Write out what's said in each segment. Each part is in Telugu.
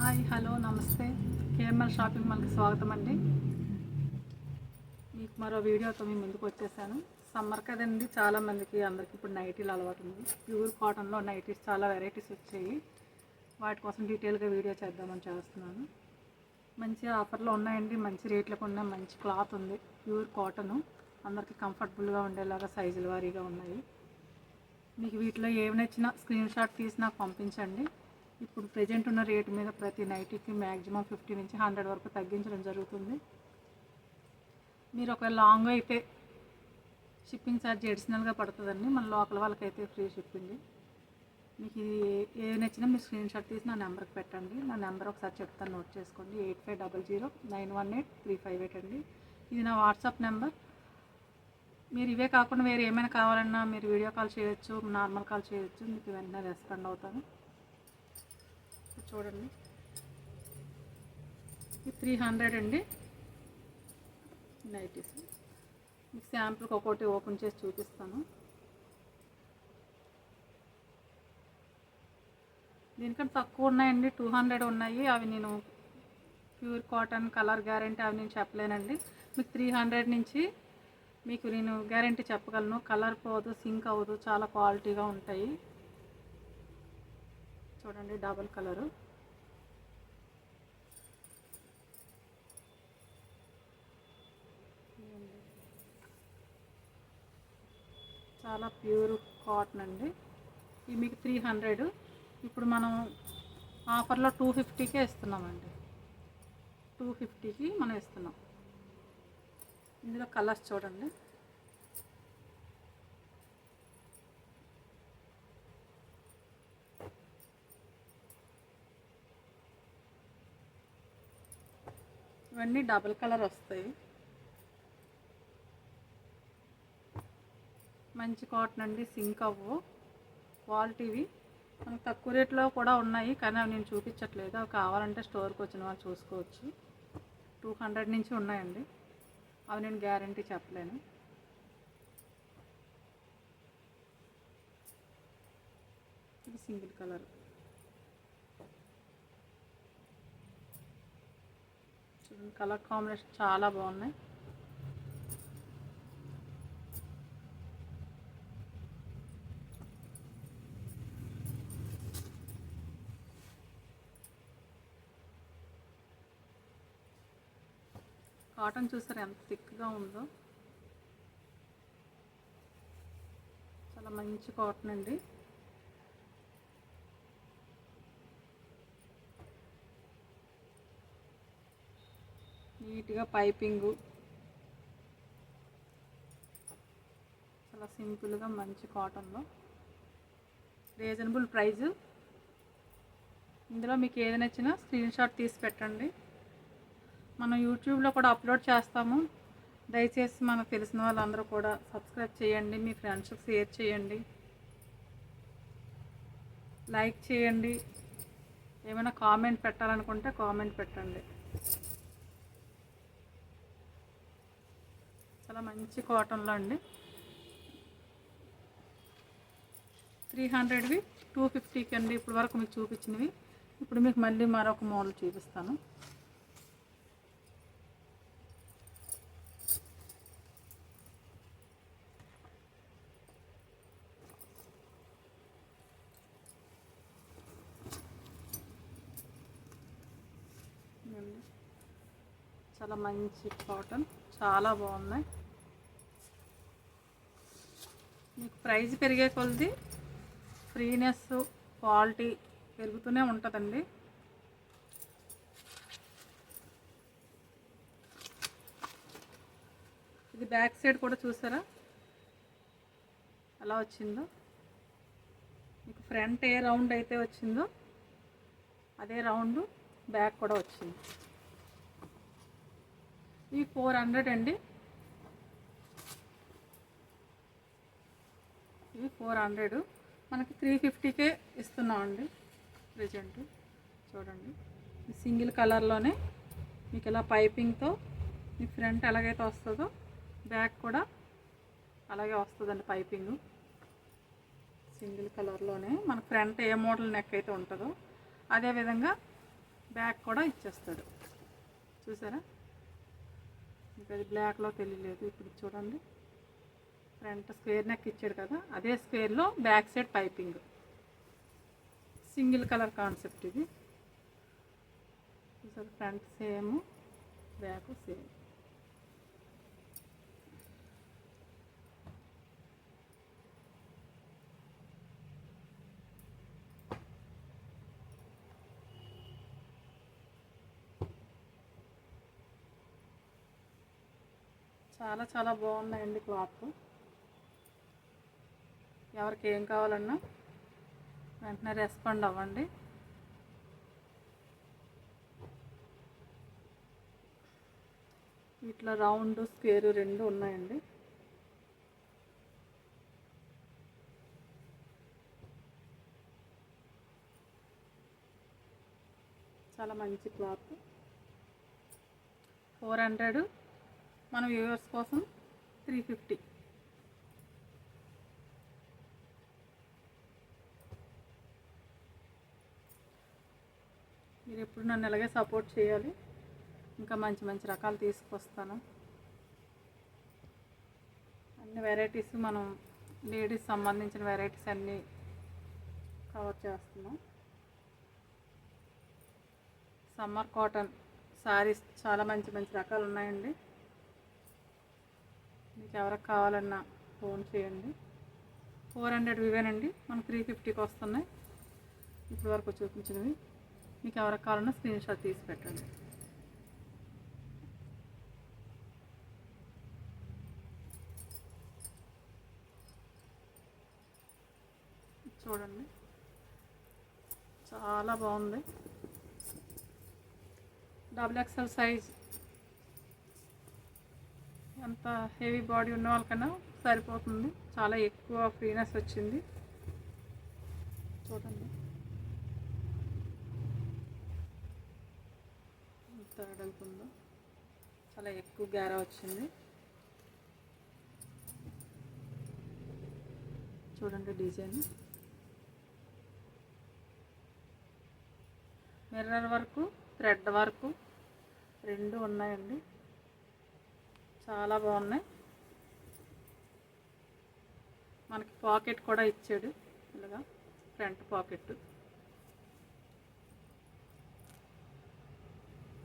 హాయ్ హలో నమస్తే కేఎంఎల్ షాపింగ్ మాల్కి స్వాగతం అండి. మీకు మరో వీడియోతో మీ ముందుకు వచ్చేసాను. సమ్మర్ కదండి, చాలామందికి అందరికీ ఇప్పుడు నైటీలు అలవాటు ఉంది. ప్యూర్ కాటన్లో నైటీస్ చాలా వెరైటీస్ వచ్చాయి. వాటి కోసం డీటెయిల్గా వీడియో చేద్దామని చేస్తున్నాను. మంచి ఆఫర్లో ఉన్నాయండి, మంచి రేట్లకు ఉన్నాయి, మంచి క్లాత్ ఉంది. ప్యూర్ కాటను అందరికీ కంఫర్టబుల్గా ఉండేలాగా సైజుల వారీగా ఉన్నాయి. మీకు వీటిలో ఏమి నచ్చినా స్క్రీన్ షాట్ తీసి నాకు పంపించండి. ఇప్పుడు ప్రజెంట్ ఉన్న రేటు మీద ప్రతి నైటీకి మ్యాక్సిమం 50 నుంచి 100 వరకు తగ్గించడం జరుగుతుంది. మీరు ఒక లాంగ్ అయితే షిప్పింగ్ ఛార్జ్ అడిషనల్గా పడుతుందండి. మన లోకల్ వాళ్ళకైతే ఫ్రీ షిప్పింగ్. మీకు ఇది ఏ నచ్చినా మీరు స్క్రీన్ షాట్ తీసి నా నెంబర్కి పెట్టండి. నా నెంబర్ ఒకసారి చెప్తాను, నోట్ చేసుకోండి. 8500918358 అండి. ఇది నా వాట్సాప్ నెంబర్. మీరు ఇవే కాకుండా వేరే ఏమైనా కావాలన్నా మీరు వీడియో కాల్ చేయొచ్చు, నార్మల్ కాల్ చేయొచ్చు. మీకు వెంటనే రెస్పాండ్ అవుతాను. చూడండి, ఇది 300 అండి నైటీస్. మీకు శాంపుల్కి ఒక్కొక్కటి ఓపెన్ చేసి చూపిస్తాను. దీనికంటే తక్కువ ఉన్నాయండి, 200 ఉన్నాయి. అవి నేను ప్యూర్ కాటన్ కలర్ గ్యారంటీ అవి నేను చెప్పలేనండి. మీకు 300 నుంచి మీకు నేను గ్యారంటీ చెప్పగలను. కలర్ పోదు, సింక్ అవ్వదు, చాలా క్వాలిటీగా ఉంటాయి. చూడండి, డబుల్ కలరు. చాలా ప్యూర్ కాటన్ అండి. ఇవి మీకు 300. ఇప్పుడు మనం ఆఫర్లో 250కే ఇస్తున్నామండి. 250కి మనం ఇస్తున్నాం. ఇందులో కలర్స్ చూడండి. ఇవన్నీ డబుల్ కలర్ వస్తాయి. మంచి కాటన్ అండి, సింక్ అవ్వు, క్వాలిటీవి. మనకు తక్కువ రేట్లో కూడా ఉన్నాయి, కానీ అవి నేను చూపించట్లేదు. అవి కావాలంటే స్టోర్కి వచ్చిన వాళ్ళు చూసుకోవచ్చు. 200 నుంచి ఉన్నాయండి, అవి నేను గ్యారంటీ చెప్పలేను. ఇది సింగిల్ కలర్. చూడండి, కలర్ కాంబినేషన్ చాలా బాగున్నాయి. కాటన్ చూసారు ఎంత థిక్గా ఉందో. చాలా మంచి కాటన్ అండి. నీట్గా పైపింగు, చాలా సింపుల్గా మంచి కాటన్లో రీజనబుల్ ప్రైజు. ఇందులో మీకు ఏది నచ్చినా స్క్రీన్ షాట్ తీసి పెట్టండి. మనం యూట్యూబ్లో కూడా అప్లోడ్ చేస్తాము. దయచేసి మనకు తెలిసిన వాళ్ళందరూ కూడా సబ్స్క్రైబ్ చేయండి, మీ ఫ్రెండ్స్కి షేర్ చేయండి, లైక్ చేయండి. ఏమైనా కామెంట్ పెట్టాలనుకుంటే కామెంట్ పెట్టండి. చాలా మంచి కాటన్లో అండి. 300వి 250కి అండి. ఇప్పుడు వరకు మీకు చూపించినవి. ఇప్పుడు మీకు మళ్ళీ మరొక మోడల్ చూపిస్తాను. చాలా మంచి కాటన్, చాలా బాగున్నాయి. మీకు ప్రైస్ పెరిగే కొలది ఫ్రీనెస్, క్వాలిటీ పెరుగుతూనే ఉంటుందండి. ఇది బ్యాక్ సైడ్ కూడా చూసారా ఎలా వచ్చిందో. మీకు ఫ్రంట్ ఏ రౌండ్ అయితే వచ్చిందో అదే రౌండ్ బ్యాక్ కూడా వచ్చింది. ఇవి 400 అండి. ఇవి 400, మనకి 350కే ఇస్తున్నామండి ప్రజెంట్. చూడండి, సింగిల్ కలర్లోనే మీకు ఇలా పైపింగ్తో మీ ఫ్రంట్ ఎలాగైతే వస్తుందో బ్యాక్ కూడా అలాగే వస్తుందండి. పైపింగ్ సింగిల్ కలర్లోనే మన ఫ్రంట్ ఏ మోడల్ నెక్ అయితే ఉంటుందో అదేవిధంగా బ్యాక్ కూడా ఇచ్చేస్తాడు. చూసారా, మీకు అది బ్లాక్లో తెలియలేదు. ఇప్పుడు చూడండి, ఫ్రంట్ స్క్వేర్ నెక్ ఇచ్చాడు కదా, అదే స్క్వేర్లో back side piping. Single colour concept ఇది. చూసారు, ఫ్రంట్ సేమ్, బ్యాక్ సేమ్. చాలా చాలా బాగున్నాయండి క్లాత్. ఎవరికి ఏం కావాలన్నా వెంటనే రెస్పాండ్ అవ్వండి. ఇట్లా రౌండ్ స్క్వేర్ రెండు ఉన్నాయండి. చాలా మంచి క్లాత్. 400, మన వ్యూవర్స్ కోసం 350. మీరు ఎప్పుడు నన్ను ఇలాగే సపోర్ట్ చేయాలి. ఇంకా మంచి మంచి రకాలు తీసుకొస్తాను. అన్ని వెరైటీస్, మనం లేడీస్ సంబంధించిన వెరైటీస్ అన్నీ కవర్ చేస్తున్నాం. సమ్మర్ కాటన్ శారీస్ చాలా మంచి మంచి రకాలు ఉన్నాయండి. మీకు ఎవరికి కావాలన్నా ఫోన్ చేయండి. 400 ఇవేనండి, మనకు 350కి వస్తున్నాయి. ఇప్పుడు వరకు చూపించినవి. మీకు ఎవరికి కావాలన్నా స్క్రీన్ షాట్ తీసి పెట్టండి. చూడండి, చాలా బాగుంది. XXL సైజ్, ఎంత హెవీ బాడీ ఉన్న వాళ్ళకన్నా సరిపోతుంది. చాలా ఎక్కువ ఫ్రీనెస్ వచ్చింది. చూడండి ఎంత వెడల్పుందో, చాలా ఎక్కువ గ్యారా వచ్చింది. చూడండి design, mirror work, thread work రెండు ఉన్నాయండి. చాలా బాగున్నాయి. మనకి పాకెట్ కూడా ఇచ్చాడు, ఇలాగా ఫ్రంట్ పాకెట్.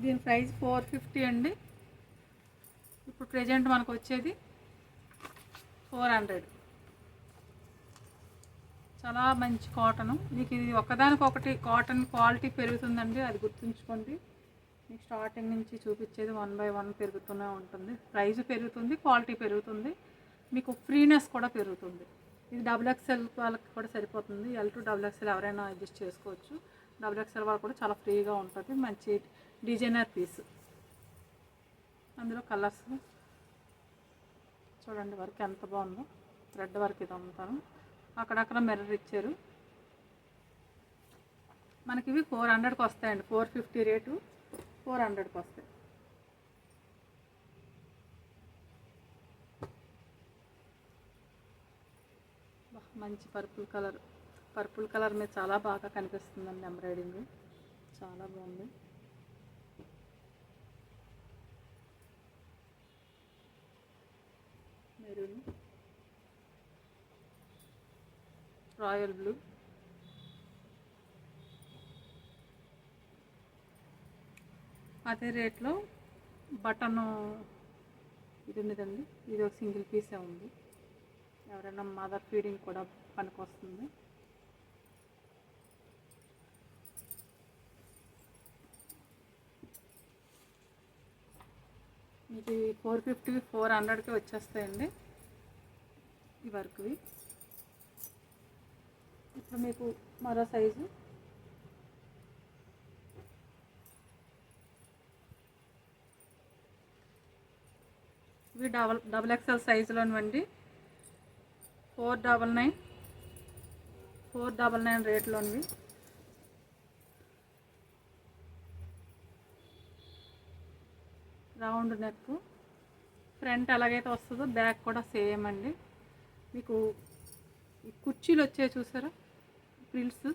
దీని ప్రైస్ 450 అండి. ఇప్పుడు ప్రెజెంట్ మనకు వచ్చేది 400. చాలా మంచి కాటను. మీకు ఇది ఒకదానికొకటి కాటన్ క్వాలిటీ పెరుగుతుందండి, అది గుర్తుంచుకోండి. మీకు స్టార్టింగ్ నుంచి చూపించేది 1 by 1 పెరుగుతూనే ఉంటుంది. ప్రైస్ పెరుగుతుంది, క్వాలిటీ పెరుగుతుంది, మీకు ఫ్రీనెస్ కూడా పెరుగుతుంది. ఇది XXL వాళ్ళకి కూడా సరిపోతుంది. L to XXL ఎవరైనా అడ్జస్ట్ చేసుకోవచ్చు. XXL వాళ్ళకి కూడా చాలా ఫ్రీగా ఉంటుంది. మంచి డిజైనర్ పీస్. అందులో కలర్స్ చూడండి, వర్క్ ఎంత బాగుందో. థ్రెడ్ వర్క్ ఇది అమ్ముతాను. అక్కడక్కడ మిర్రర్ ఇచ్చారు. మనకి ఇవి 400కి వస్తాయండి. 450 రేటు, 400కి వస్తాయి. మంచి పర్పుల్ కలర్ మీద చాలా బాగా కనిపిస్తుందండి ఎంబ్రాయిడింగ్. చాలా బాగుంది. మెరూన్, రాయల్ బ్లూ, అదే రేట్లో బటన్ ఇది ఉన్నదండి. ఇది ఒక సింగిల్ పీసే ఉంది. ఎవరైనా మదర్ ఫీడింగ్ కూడా పనికొస్తుంది. ఇది 450, 400కి వచ్చేస్తాయండి ఈ వర్క్వి. ఇప్పుడు మీకు మరో సైజు, ఇవి XXL సైజులోనివ్వండి. 499 రేట్లోనివి. రౌండ్ నెక్, ఫ్రంట్ ఎలాగైతే వస్తుందో బ్యాక్ కూడా సేమ్ అండి. మీకు ఈ కుర్చీలు వచ్చాయి చూసారా, ఫ్రిల్స్,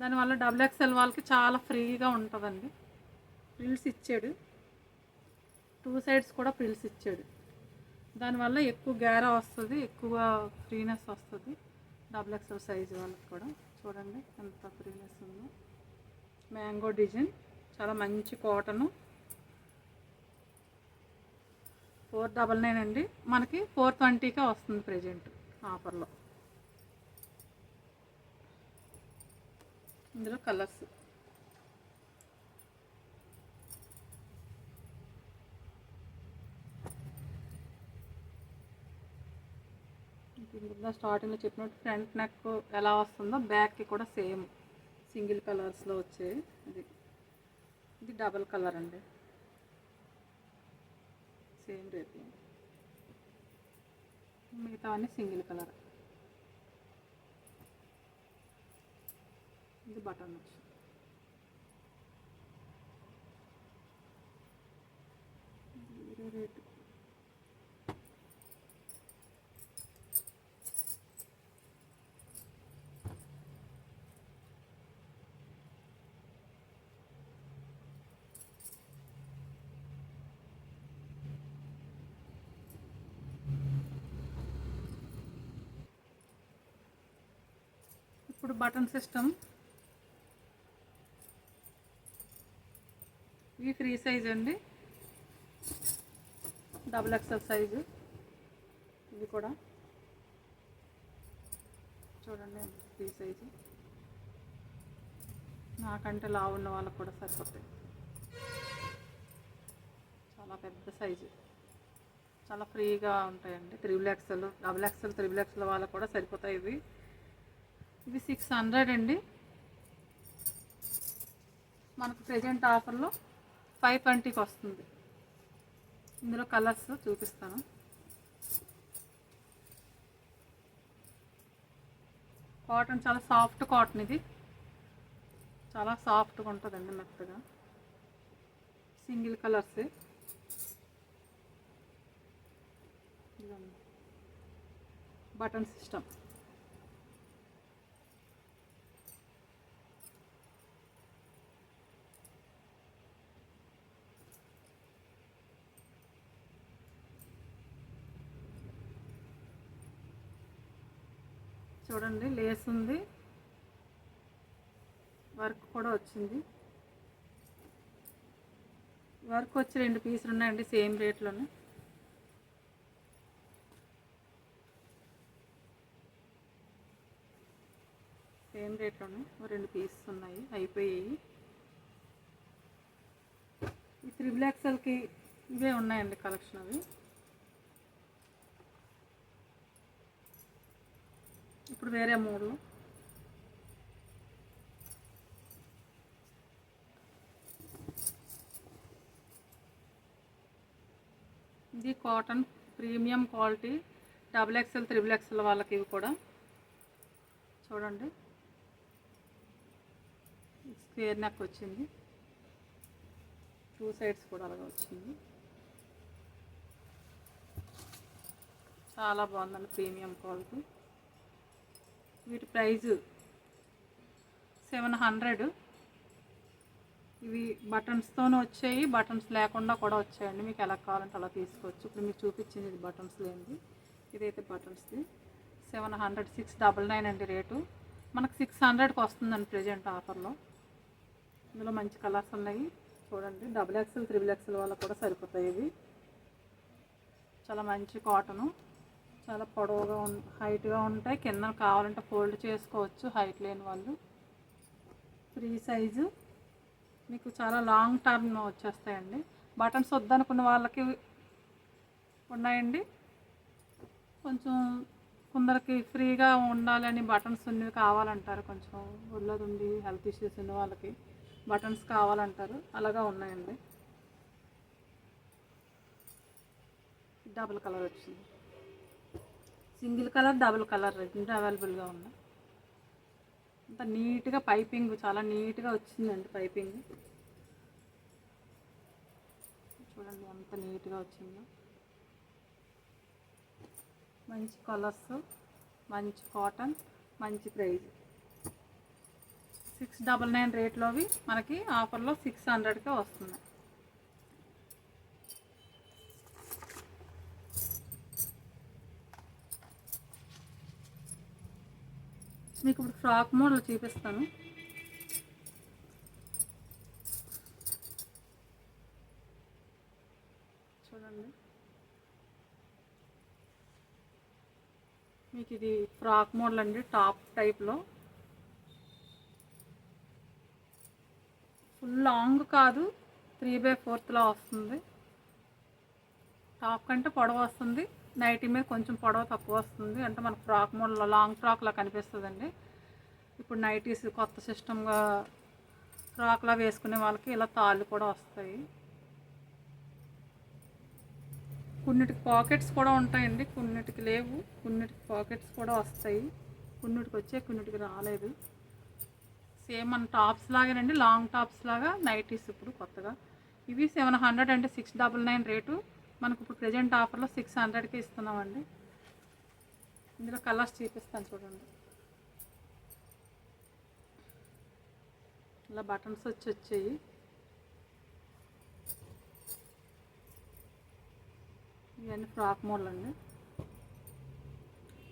దానివల్ల డబుల్ ఎక్స్ఎల్ వాళ్ళకి చాలా ఫ్రీగా ఉంటుందండి. ఫ్రిల్స్ ఇచ్చాడు, 2 సైడ్స్ కూడా ఫ్రిల్స్ ఇచ్చాడు. దానివల్ల ఎక్కువ గేరా వస్తుంది, ఎక్కువ ఫ్రీనెస్ వస్తుంది డబుల్ ఎక్స్ఎల్ సైజు వాళ్ళకి కూడా. చూడండి ఎంత ఫ్రీనెస్ ఉందో. మ్యాంగో డిజైన్, చాలా మంచి కాటను. 499 అండి, మనకి 420కే వస్తుంది ప్రజెంట్ ఆఫర్లో. ఇందులో కలర్స్ ఇందులో స్టార్టింగ్లో చెప్పినట్టు ఫ్రంట్ నెక్ ఎలా వస్తుందో బ్యాక్కి కూడా సేమ్ సింగిల్ కలర్స్లో వచ్చాయి. ఇది డబల్ కలర్ అండి, సేమ్ రేట్లో. మిగతావన్నీ సింగిల్ కలర్. ఇది బటన్ వచ్చి రేటు. ఇప్పుడు బటన్ సిస్టమ్. ఇవి ఫ్రీ సైజ్ అండి, డబుల్ ఎక్స్ఎల్ సైజు. ఇది కూడా చూడండి ఫ్రీ సైజు, నాకంటే లావు ఉన్న వాళ్ళకు కూడా సరిపోతాయి. చాలా పెద్ద సైజు, చాలా ఫ్రీగా ఉంటాయండి. 3 ఎక్స్ఎల్, డబుల్ ఎక్స్ఎల్, 3 ఎక్స్ఎల్ వాళ్ళకు కూడా సరిపోతాయి. ఇవి 600 అండి, మనకు ప్రజెంట్ ఆఫర్లో 520కి వస్తుంది. ఇందులో కలర్స్ చూపిస్తాను. కాటన్ చాలా సాఫ్ట్ కాటన్, ఇది చాలా సాఫ్ట్గా ఉంటుందండి, మెత్తగా. సింగిల్ కలర్సే. Button system. చూడండి లేస్ ఉంది, వర్క్ కూడా వచ్చింది. వర్క్ వచ్చి 2 పీసులు ఉన్నాయండి, సేమ్ రేట్లోనే. సేమ్ రేట్లోనే 2 పీసెస్ ఉన్నాయి, అయిపోయాయి. ఈ 3 ఎక్స్ఎల్కి ఇవే ఉన్నాయండి కలెక్షన్. అవి ఇప్పుడు వేరే 3. ఇది cotton premium quality, double XL, 3 XL వాళ్ళకి. ఇవి కూడా చూడండి, స్క్వేర్ నెక్ వచ్చింది, 2 సైడ్స్ కూడా అలాగే వచ్చింది. చాలా బాగుందండి, ప్రీమియం క్వాలిటీ. వీటి ప్రైజు 700. ఇవి బటన్స్తోనే వచ్చాయి, బటన్స్ లేకుండా కూడా వచ్చాయండి. మీకు ఎలా కావాలంటే అలా తీసుకోవచ్చు. ఇప్పుడు మీకు చూపించింది ఇది బటన్స్ లేనిది, ఇదైతే బటన్స్ది. 700, 699 అండి రేటు. మనకు 600కి వస్తుందండి ప్రజెంట్ ఆఫర్లో. ఇందులో మంచి కలర్స్ ఉన్నాయి చూడండి. డబుల్ ఎక్స్ఎల్, 3 ఎక్స్ఎల్ వాళ్ళకు కూడా సరిపోతాయి. ఇవి చాలా మంచి కాటను, చాలా పొడవుగా హైట్గా ఉంటాయి. కింద కావాలంటే ఫోల్డ్ చేసుకోవచ్చు హైట్ లేని వాళ్ళు. ఫ్రీ సైజు, మీకు చాలా లాంగ్ టర్మ్ వచ్చేస్తాయండి. బటన్స్ వద్దనుకున్న వాళ్ళకి ఉన్నాయండి. కొంచెం కొందరికి ఫ్రీగా ఉండాలని బటన్స్ ఉన్నవి కావాలంటారు, కొంచెం ఒళ్ళదుండి హెల్త్ ఇష్యూస్ ఉన్న వాళ్ళకి బటన్స్ కావాలంటారు, అలాగా ఉన్నాయండి. డబుల్ కలర్ వచ్చింది, సింగిల్ కలర్, డబుల్ కలర్ రెండు అవైలబుల్గా ఉన్నాయి. అంత నీట్గా పైపింగ్, చాలా నీట్గా వచ్చిందండి పైపింగ్. చూడండి ఎంత నీట్గా వచ్చిందో. మంచి కలర్స్, మంచి కాటన్, మంచి ప్రైజ్. 699 రేట్లోవి మనకి ఆఫర్లో 600కే వస్తుంది. మీకు ఇప్పుడు ఫ్రాక్ మోడల్ చూపిస్తాను. చూడండి, మీకు ఇది ఫ్రాక్ మోడల్ అండి, టాప్ టైప్లో. ఫుల్ లాంగ్ కాదు, 3/4 వస్తుంది. టాప్ కంటే పొడవు వస్తుంది, నైటీ మీద కొంచెం పొడవు తక్కువ వస్తుంది. అంటే మనకు ఫ్రాక్ మోడల్లో లాంగ్ ఫ్రాక్లా కనిపిస్తుందండి. ఇప్పుడు నైటీస్ కొత్త సిస్టమ్గా ఫ్రాక్లా వేసుకునే వాళ్ళకి ఇలా తాళ్ళు కూడా వస్తాయి. కొన్నిటికి పాకెట్స్ కూడా ఉంటాయండి, కొన్నిటికి లేవు. కొన్నిటికి పాకెట్స్ కూడా వస్తాయి, కొన్నిటికి వచ్చే కొన్నిటికి రాలేదు. సేమ్ మన టాప్స్ లాగానండి, లాంగ్ టాప్స్ లాగా నైటీస్ ఇప్పుడు కొత్తగా. ఇవి 700 అంటే 699 రేటు. మనకు ఇప్పుడు ప్రజెంట్ ఆఫర్లో 600కి ఇస్తున్నామండి. ఇందులో కలర్స్ చూపిస్తాను చూడండి. ఇలా బటన్స్ వచ్చాయి. ఇవన్నీ ఫ్రాక్ మోడల్ అండి.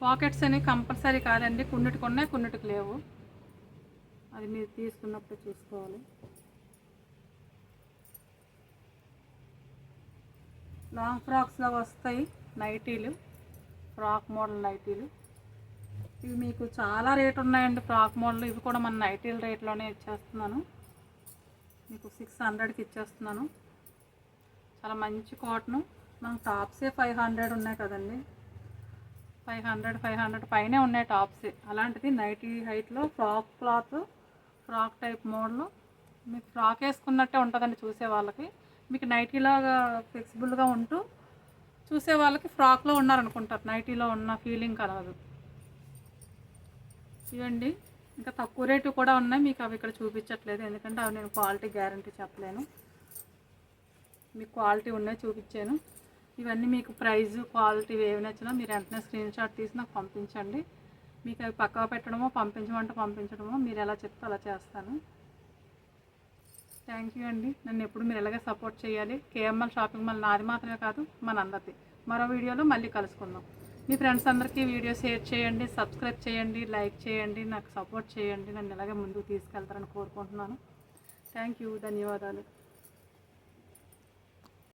పాకెట్స్ అనేవి కంపల్సరీ కాదండి, కొన్నిటికి ఉన్నాయి కొన్నిటికి లేవు. అది మీరు తీసుకున్నప్పుడు చూసుకోవాలి. లాంగ్ ఫ్రాక్స్లో వస్తాయి నైటీలు, ఫ్రాక్ మోడల్ నైటీలు. ఇవి మీకు చాలా రేటు ఉన్నాయండి ఫ్రాక్ మోడల్. ఇవి కూడా మన నైటీల రేట్లోనే ఇచ్చేస్తున్నాను, మీకు 600కి ఇచ్చేస్తున్నాను. చాలా మంచి కాటను. మనకు టాప్సే 500 ఉన్నాయి కదండి, 500 పైనే ఉన్నాయి టాప్సే. అలాంటిది నైటీ హైట్లో frock cloth, frock type model. మీకు ఫ్రాక్ వేసుకున్నట్టే ఉంటుందండి చూసే వాళ్ళకి. మీకు నైటీలాగా ఫ్లెక్సిబుల్గా ఉంటూ చూసే వాళ్ళకి ఫ్రాక్లో ఉన్నారనుకుంటారు, నైటీలో ఉన్న ఫీలింగ్ కలదు. ఇవండి, ఇంకా తక్కువ రేటు కూడా ఉన్నాయి, మీకు అవి ఇక్కడ చూపించట్లేదు ఎందుకంటే అవి నేను క్వాలిటీ గ్యారంటీ చెప్పలేను. మీకు క్వాలిటీ ఉన్నాయి చూపించాను. ఇవన్నీ మీకు ప్రైజు క్వాలిటీ ఏవి నచ్చినా మీరు వెంటనే స్క్రీన్ షాట్ తీసి నాకు పంపించండి. మీకు అవి పక్కా పెట్టడమో పంపించమంటే పంపించడమో మీరు ఎలా చెప్తే అలా చేస్తాను. థ్యాంక్ యూ అండి. నన్ను ఎప్పుడు మీరు ఇలాగే సపోర్ట్ చేయాలి. కేఎంఎల్ షాపింగ్ మాల్ నాది మాత్రమే కాదు, మనందరిది. మరో వీడియోలో మళ్ళీ కలుసుకుందాం. మీ ఫ్రెండ్స్ అందరికీ వీడియో షేర్ చేయండి, సబ్స్క్రైబ్ చేయండి, లైక్ చేయండి, నాకు సపోర్ట్ చేయండి. నన్ను ఇలాగే ముందుకు తీసుకెళ్తారని కోరుకుంటున్నాను. థ్యాంక్ యూ, ధన్యవాదాలు.